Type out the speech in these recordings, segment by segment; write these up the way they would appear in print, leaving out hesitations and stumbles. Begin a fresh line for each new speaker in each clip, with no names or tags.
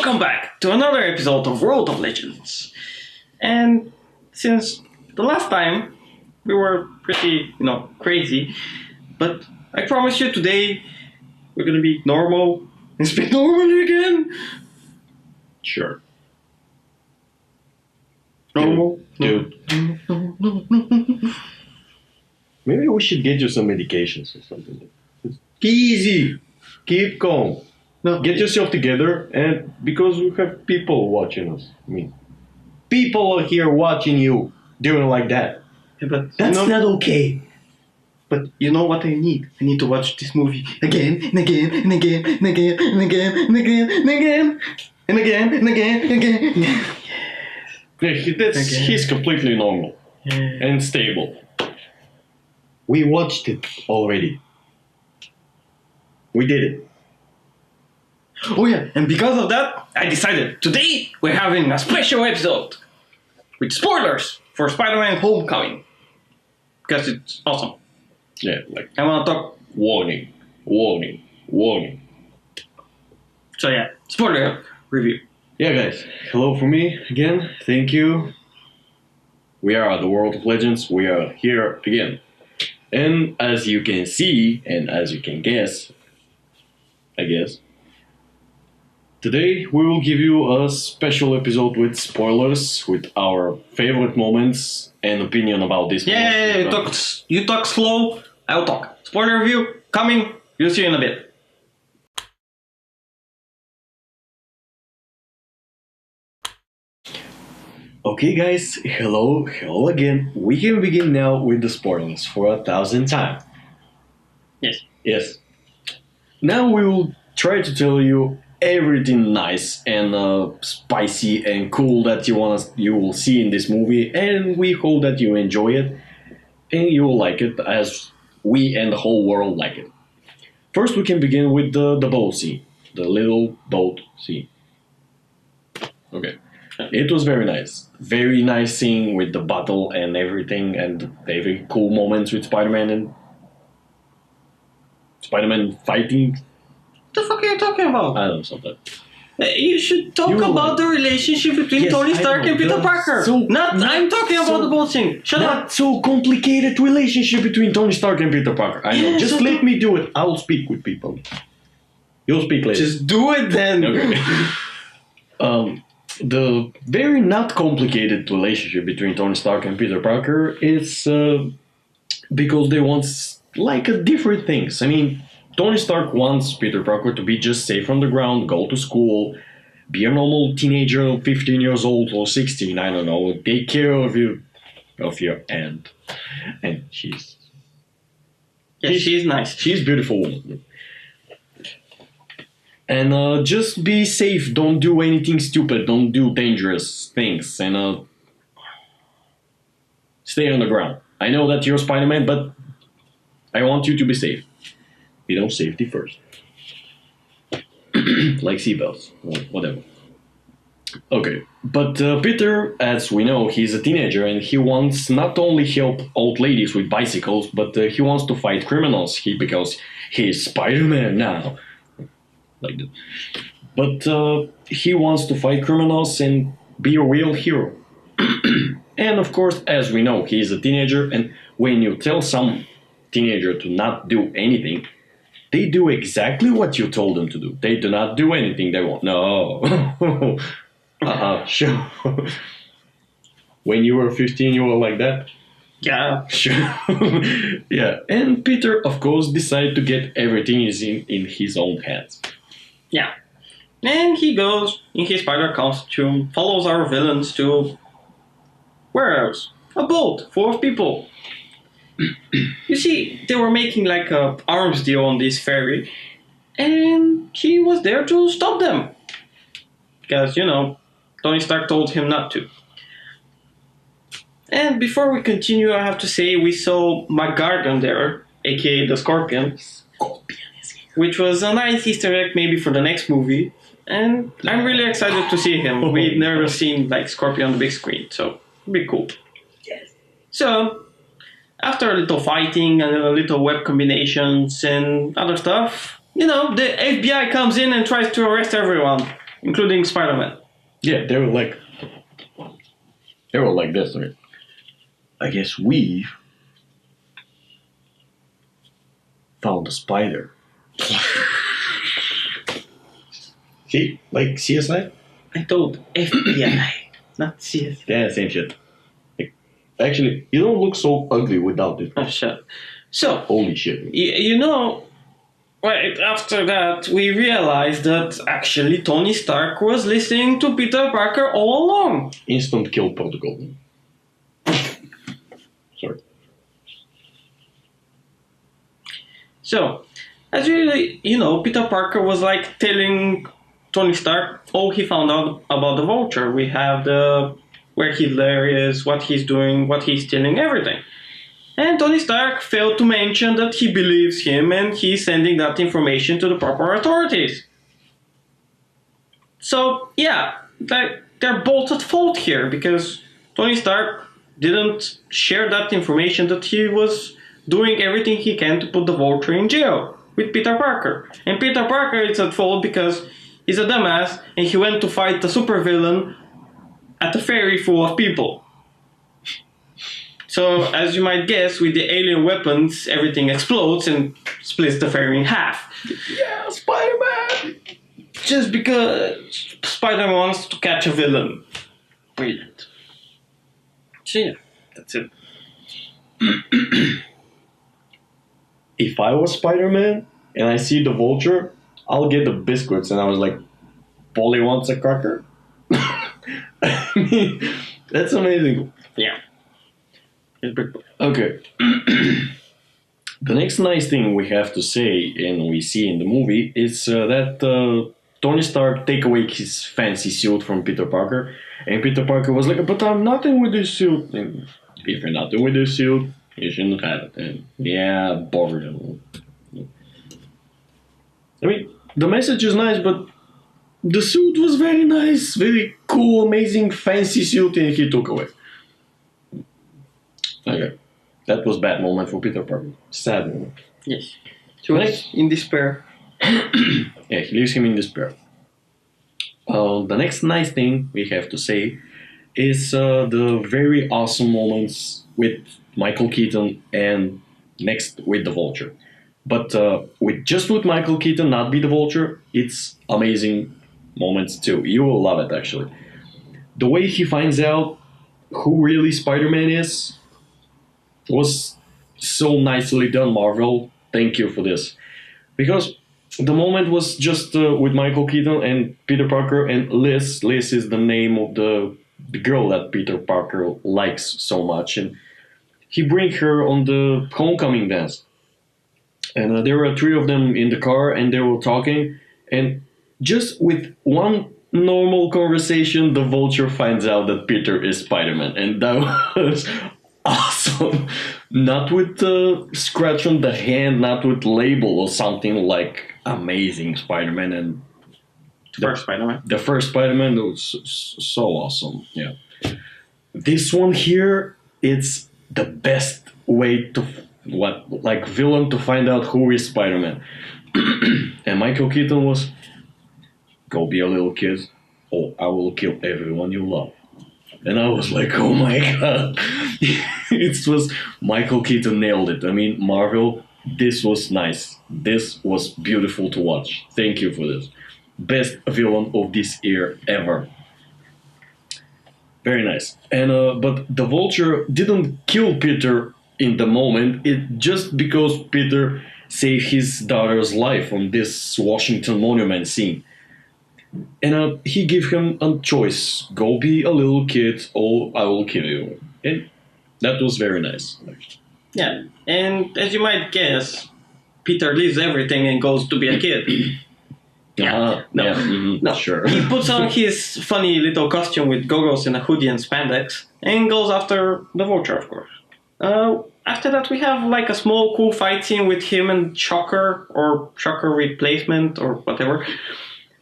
Welcome back to another episode of World of Legends. And since the last time we were pretty, crazy, but I promise you today we're gonna be normal and speak normally again.
Sure.
Normal?
Dude. Maybe we should get you some medications or something. It's easy. Keep calm.
No.
Get yourself together, and because we have people watching us. I mean, people are here watching you doing like that.
Yeah, but
That's not okay.
But you know what I need? I need to watch this movie again and again and again and again and again and again and again and again and again and again.
Yeah, he's completely normal and stable. We watched it already. We did it.
Oh yeah, and because of that, I decided today we're having a special episode with spoilers for Spider-Man Homecoming. Because it's awesome.
Yeah, like
I want to talk.
warning.
So yeah, spoiler review.
Yeah, guys. Hello for me again. Thank you. We are at the World of Legends. We are here again. And as you can see, and as you can guess, I guess, today we will give you a special episode with spoilers, with our favorite moments and opinion about this.
Yeah, you talk slow, I'll talk. Spoiler review coming. You'll see you in a bit.
Okay, guys. Hello again. We can begin now with the spoilers for 1,000 times. Yes. Now we will try to tell you everything nice and spicy and cool that you will see in this movie, and we hope that you enjoy it and you will like it as we and the whole world like it. First, we can begin with the boat scene, the little boat scene. Okay, it was very nice scene with the battle and everything, and very cool moments with Spider-Man and Spider-Man fighting.
What the fuck are you talking about?
I don't know, something.
You should talk about the relationship between Tony Stark and Peter Parker. I'm talking about the boat scene. Shut up.
Not so complicated relationship between Tony Stark and Peter Parker. I know. Just let me do it. I'll speak with people. You'll speak later.
Just do it then.
Okay. The very not complicated relationship between Tony Stark and Peter Parker is because they want different things. I mean, Tony Stark wants Peter Parker to be just safe on the ground, go to school, be a normal teenager, 15 years old or 16, I don't know, take care of your aunt. And she's
nice.
She's a beautiful woman. And just be safe, don't do anything stupid, don't do dangerous things, and stay on the ground. I know that you're Spider-Man, but I want you to be safe. Safety first. Like seatbelts, or whatever. Okay, but Peter, as we know, he's a teenager and he wants not only help old ladies with bicycles, but he wants to fight criminals because he's Spider-Man now. Like that. But he wants to fight criminals and be a real hero. And of course, as we know, he's a teenager, and when you tell some teenager to not do anything, they do exactly what you told them to do. They do not do anything they want. No. Sure. When you were 15, you were like that?
Yeah.
Sure. Yeah. And Peter, of course, decided to get everything in his own hands.
Yeah. And he goes in his spider costume, follows our villains to... where else? A boat full of people. You see, they were making like a arms deal on this ferry, and he was there to stop them. Because, Tony Stark told him not to. And before we continue, I have to say we saw MacGargan there, aka the Scorpion. Which was a nice Easter egg maybe for the next movie. And I'm really excited to see him. We've never seen Scorpion on the big screen, so it'll be cool.
Yes.
So... after a little fighting and a little web combinations and other stuff, the FBI comes in and tries to arrest everyone. including Spider-Man.
Yeah, they were like this. Right? I guess we found a spider. See, like CSI.
I told FBI, not CS.
Yeah, same shit. Like, actually, you don't look so ugly without it.
Oh shit. So
Holy shit.
you know, right after that, we realized that actually Tony Stark was listening to Peter Parker all along.
Instant kill protocol. Sorry.
So, as you know, Peter Parker was like telling Tony Stark all he found out about the Vulture. We have where Hitler is, what he's doing, what he's stealing, everything. And Tony Stark failed to mention that he believes him and he's sending that information to the proper authorities. So, yeah, they're both at fault here because Tony Stark didn't share that information that he was doing everything he can to put the Vulture in jail with Peter Parker. And Peter Parker is at fault because he's a dumbass and he went to fight the supervillain at a ferry full of people. So, as you might guess, with the alien weapons, everything explodes and splits the ferry in half.
Yeah, Spider-Man!
Just because Spider-Man wants to catch a villain. Brilliant. So yeah, that's it.
If I was Spider-Man and I see the Vulture, I'll get the biscuits. And I was like, Polly wants a cracker? I mean, that's amazing.
Yeah.
Okay. The next nice thing we have to say, and we see in the movie, is that Tony Stark take away his fancy suit from Peter Parker, and Peter Parker was like, "But I'm nothing with this suit." And if you're nothing with this suit, you shouldn't have it. And yeah, bothered him. I mean, the message is nice, but the suit was very nice, very cool, amazing, fancy suit, and he took away. Okay. That was a bad moment for Peter Parker. Sad moment.
Yes. He was in despair.
Yeah, he leaves him in despair. The next nice thing we have to say is the very awesome moments with Michael Keaton and next with the Vulture. But with Michael Keaton not be the Vulture, it's amazing moments too. You will love it actually. The way he finds out who really Spider-Man is was so nicely done, Marvel. Thank you for this. Because the moment was just with Michael Keaton and Peter Parker and Liz. Liz is the name of the girl that Peter Parker likes so much. And he bring her on the homecoming dance. And there were three of them in the car and they were talking. And just with one normal conversation, the Vulture finds out that Peter is Spider-Man. And that was awesome. Not with scratch on the hand, not with label or something like Amazing Spider-Man and
First Spider-Man.
The first Spider-Man was so awesome. Yeah. This one here, it's the best way to villain to find out who is Spider-Man. And Michael Keaton was, go be a little kid, or I will kill everyone you love. And I was like, oh my god. It was Michael Keaton nailed it. I mean, Marvel, this was nice. This was beautiful to watch. Thank you for this. Best villain of this year ever. Very nice. And but the Vulture didn't kill Peter in the moment. It just because Peter saved his daughter's life on this Washington Monument scene. And he gave him a choice. Go be a little kid or I will kill you. And that was very nice.
Yeah, and as you might guess, Peter leaves everything and goes to be a kid.
No, sure.
He puts on his funny little costume with goggles and a hoodie and spandex and goes after the Vulture, of course. After that, we have like a small cool fight scene with him and Shocker, or Shocker replacement, or whatever.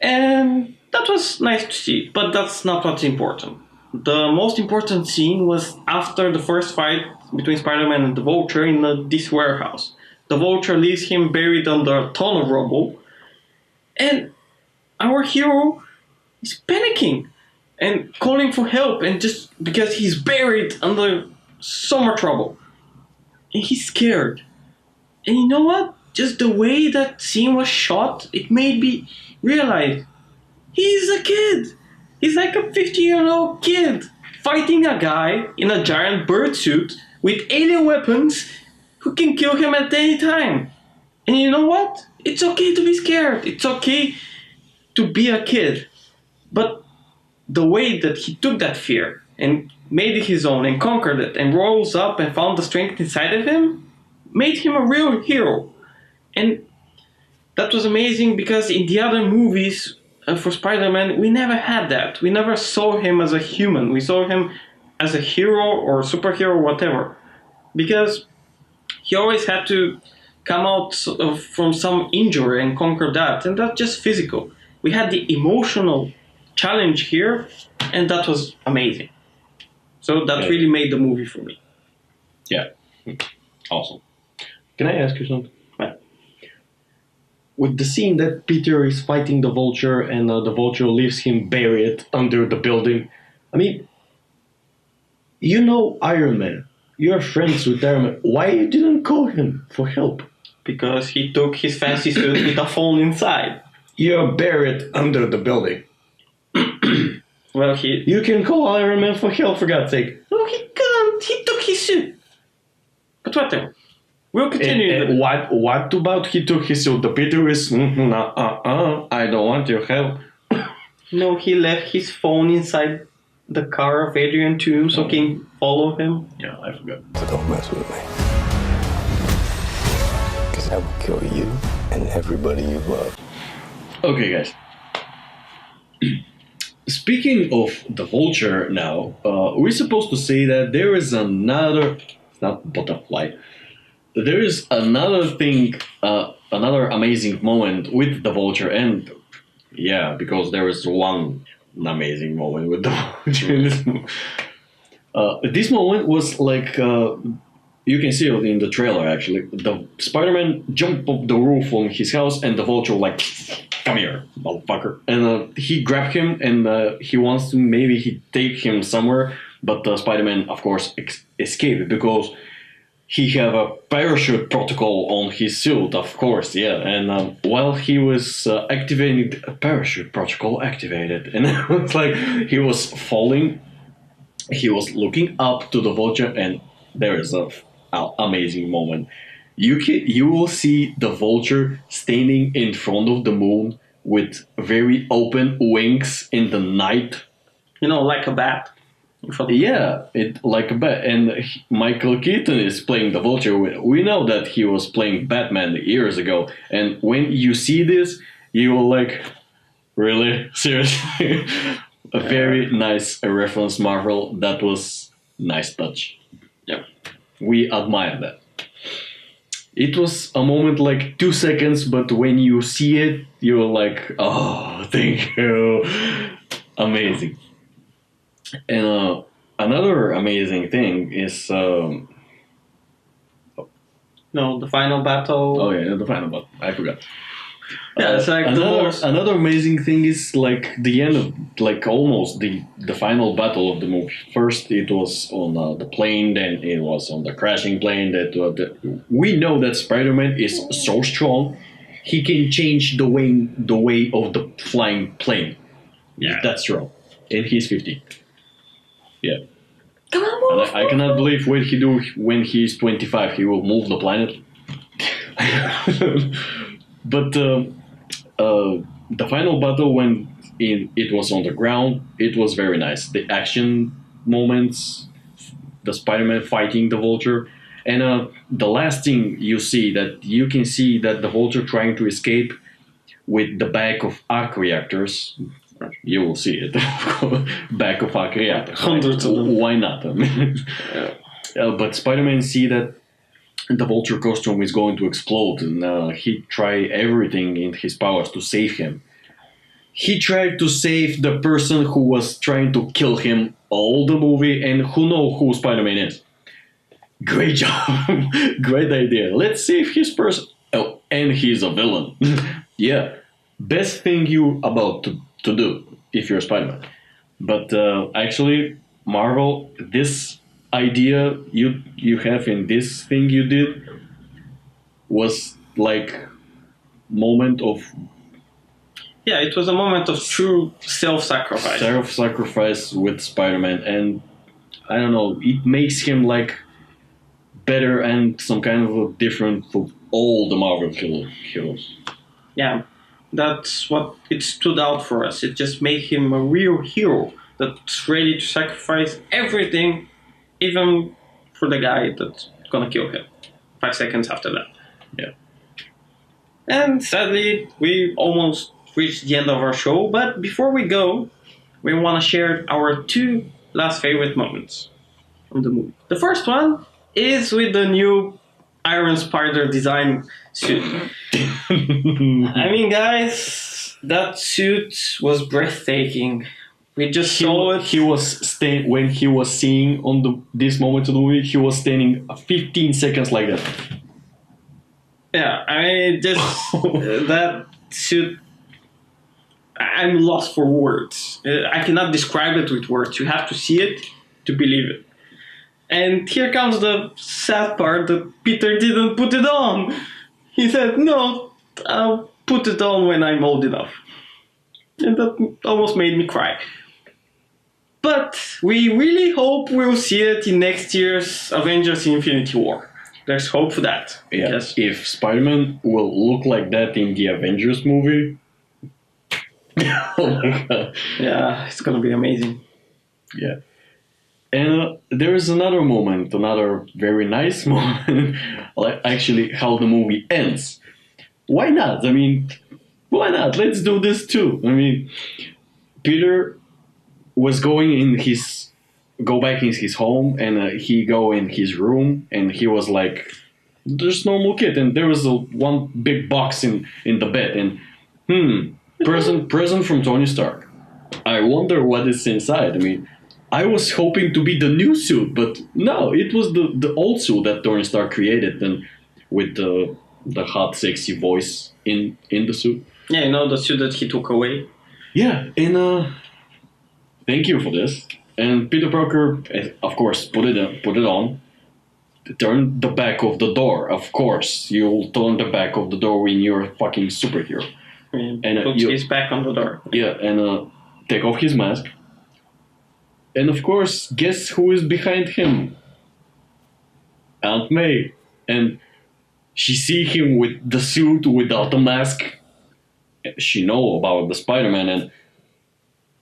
And that was nice to see, but that's not what's important. The most important scene was after the first fight between Spider-Man and the Vulture in this warehouse. The Vulture leaves him buried under a ton of rubble, and our hero He's panicking and calling for help, and just because he's buried under so much trouble. And he's scared. And you know what? Just the way that scene was shot, it made me realize he's a kid. He's like a 15-year-old kid fighting a guy in a giant bird suit with alien weapons who can kill him at any time. And you know what? It's okay to be scared. It's okay to be a kid. But the way that he took that fear and made it his own and conquered it and rose up and found the strength inside of him made him a real hero. And that was amazing because in the other movies for Spider-Man, we never had that. We never saw him as a human. We saw him as a hero or superhero, whatever. Because he always had to come out from some injury and conquer that. And that's just physical. We had the emotional challenge here, and that was amazing. So that really made the movie for me.
Yeah. Awesome. Can I ask you something?
What?
With the scene that Peter is fighting the Vulture and the Vulture leaves him buried under the building, I mean, you know Iron Man. You're friends with Iron Man. Why you didn't call him for help?
Because he took his fancy suit with a phone inside.
You're buried under the building.
Well,
You can call Iron Man for help, for God's sake.
No, he couldn't. He took his suit. But whatever. We'll continue.
And what about he took his suit? The Peter is, I don't want your help.
No, he left his phone inside the car of Adrian Toome so he can follow him.
Yeah, I forgot.
So don't mess with me. Because I will kill you and everybody you love.
Okay, guys. Speaking of the Vulture now, we're supposed to say that there is another... It's not butterfly. There is another thing, another amazing moment with the Vulture, and yeah, because there is one amazing moment with the Vulture in this movie. This moment was like, you can see it in the trailer actually. The Spider-Man jumped off the roof on his house, and the Vulture like, come here, motherfucker. And he grabbed him, and he wants to maybe he take him somewhere, but Spider-Man, of course, escaped because he have a parachute protocol on his suit, of course, yeah. And while he was activating, a parachute protocol activated, and it was like he was falling. He was looking up to the Vulture, and there is a amazing moment. You will see the Vulture standing in front of the moon with very open wings in the night.
You know, like a bat.
Yeah, it like a bat. And Michael Keaton is playing the Vulture. We know that he was playing Batman years ago. And when you see this, you will like, really? Seriously? A very nice reference, Marvel. That was nice touch.
Yeah.
We admire that. It was a moment like 2 seconds, but when you see it, you're like, oh, thank you. Amazing. And another amazing thing is...
No, the final battle.
Oh yeah, the final battle. I forgot.
Yeah, it's like
another amazing thing is like the end of like almost the final battle of the movie. First, it was on the plane, then it was on the crashing plane. We know that Spider-Man is so strong, he can change the way of the flying plane. Yeah, that's true. And he's 15. Yeah.
Come on, move.
And I cannot believe what he do when he's 25. He will move the planet. But the final battle, when it was on the ground, it was very nice. The action moments, the Spider-Man fighting the Vulture, and the last thing you see that you can see that the Vulture trying to escape with the back of arc reactors. You will see it. Back of arc reactors.
Hundreds of them.
Why not? But Spider-Man see that the Vulture costume is going to explode, and he tried everything in his powers to save him. He tried to save the person who was trying to kill him all the movie, and who know who Spider-Man is. Great job. Great idea. Let's save his person. Oh, and he's a villain. Yeah. Best thing you about to do. if you're Spider-Man. But actually, Marvel, this idea you have in this thing you did was like moment of
Yeah, it was a moment of true self-sacrifice.
self-sacrifice with Spider-Man, and I don't know, it makes him like better and some kind of a different from all the Marvel heroes.
Yeah, that's what it stood out for us. It just made him a real hero that's ready to sacrifice everything, even for the guy that's gonna kill him 5 seconds after that.
Yeah.
And sadly, we almost reached the end of our show, but before we go, we want to share our 2 last favorite moments from the movie. The first one is with the new Iron Spider design suit. I mean, guys, that suit was breathtaking. We just saw it.
He was when he was seeing on this moment of the movie, he was standing 15 seconds like that.
Yeah, I mean, just that suit. I'm lost for words. I cannot describe it with words. You have to see it to believe it. And here comes the sad part that Peter didn't put it on. He said, "No, I'll put it on when I'm old enough." And that almost made me cry. But we really hope we'll see it in next year's Avengers Infinity War. There's hope for that.
Yeah.
Yes.
If Spider-Man will look like that in the Avengers movie, oh my god.
Yeah, it's gonna be amazing.
Yeah. And there is another moment, another very nice moment, like actually how the movie ends. Why not? I mean, why not? Let's do this too. I mean, Peter was go back in his home, and he go in his room, and he was like, there's normal kid, and there was one big box in the bed, and present from Tony Stark. I wonder what is inside. I mean, I was hoping to be the new suit, but no, it was the old suit that Tony Stark created, and with the hot, sexy voice in the suit.
Yeah, you know, the suit that he took away.
Yeah, and thank you for this. And Peter Parker, of course, put it on. Turn the back of the door. Of course, you'll turn the back of the door when you're a fucking superhero.
And puts his back on the door.
Yeah, and take off his mask. And of course, guess who is behind him? Aunt May. And she see him with the suit without the mask. She know about the Spider-Man, and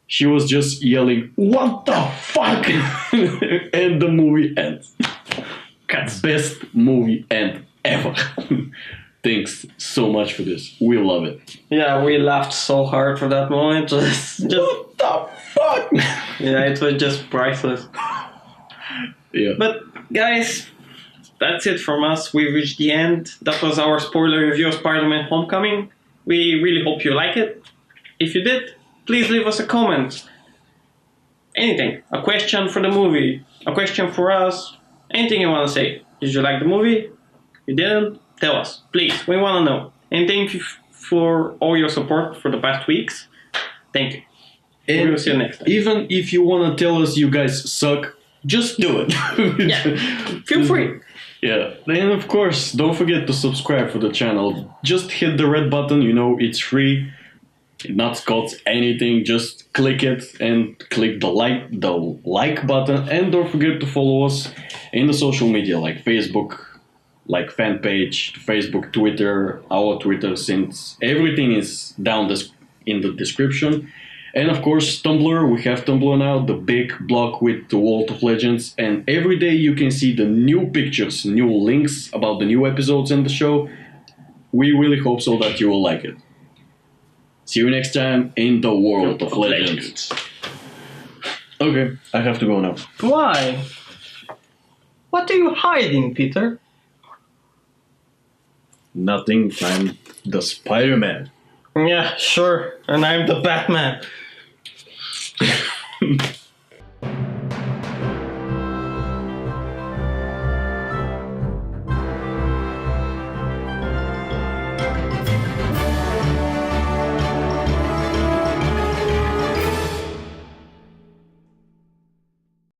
she was just yelling, "What the fuck?" And the movie ends. Best movie end ever. Thanks so much for this. We love it.
Yeah, we laughed so hard for that moment. Just
What the fuck?
yeah, it was just priceless.
Yeah.
But guys, that's it from us. We reached the end. That was our spoiler review of Spider-Man Homecoming. We really hope you like it. If you did, please leave us a comment. Anything. A question for the movie. A question for us. Anything you want to say. Did you like the movie? You didn't? Tell us. Please. We want to know. And thank you for all your support for the past weeks. Thank you.
And
we'll see you next time.
Even if you want to tell us you guys suck, just do it.
Yeah. Feel free.
Yeah. And of course, don't forget to subscribe for the channel. Just hit the red button, you know, it's free. It not costs anything, just click it and click the like button, and don't forget to follow us in the social media like Facebook, like fan page, Facebook, Twitter, our Twitter, since everything is down in the description. And of course, Tumblr, we have Tumblr now, the big blog with the World of Legends, and every day you can see the new pictures, new links about the new episodes in the show. We really hope so that you will like it. See you next time in the World of Legends. Okay, I have to go now.
Why? What are you hiding, Peter?
Nothing, I'm the Spider-Man.
Yeah, sure. And I'm the Batman.